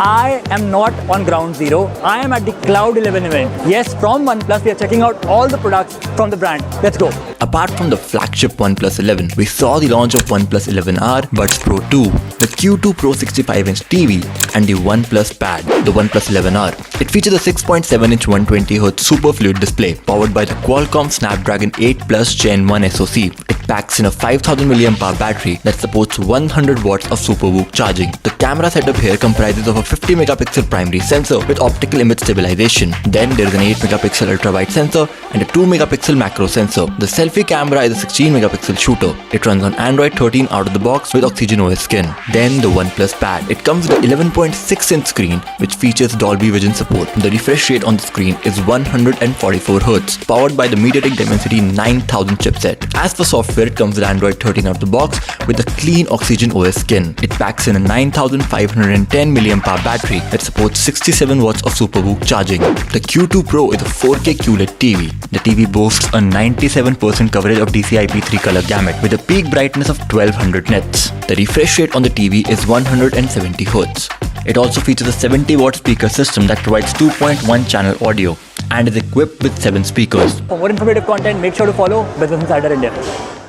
I am not on ground zero. I am at the Cloud 11 event. Yes, from OnePlus, we are checking out all the products from the brand. Let's go. Apart from the flagship OnePlus 11, we saw the launch of OnePlus 11R, Buds Pro 2, the Q2 Pro 65-inch TV, and the OnePlus Pad, the OnePlus 11R. It features a 6.7-inch 120Hz super fluid display powered by the Qualcomm Snapdragon 8 Plus Gen 1 SoC. It packs in a 5000 mAh battery that supports 100 watts of supervooc charging. The camera setup here comprises of a 50 megapixel primary sensor with optical image stabilization. Then there is an 8 megapixel ultra-wide sensor and a 2 megapixel macro sensor. The selfie camera is a 16 megapixel shooter. It runs on Android 13 out of the box with Oxygen OS skin. Then the OnePlus Pad. It comes with an 11.6-inch screen which features Dolby Vision support. The refresh rate on the screen is 144 Hz, powered by the Mediatek Dimensity 9000 chipset. As for software, it comes with Android 13 out of the box with a clean Oxygen OS skin. It packs in a 9510 mAh battery that supports 67 watts of supervooc charging. The Q2 Pro is a 4K Qled TV. The TV boasts a 97% coverage of DCI-P3 color gamut with a peak brightness of 1200 nits. The refresh rate on the TV is 170 Hz. It also features a 70-watt speaker system that provides 2.1 channel audio and is equipped with 7 speakers. For more informative content, make sure to follow Business Insider India.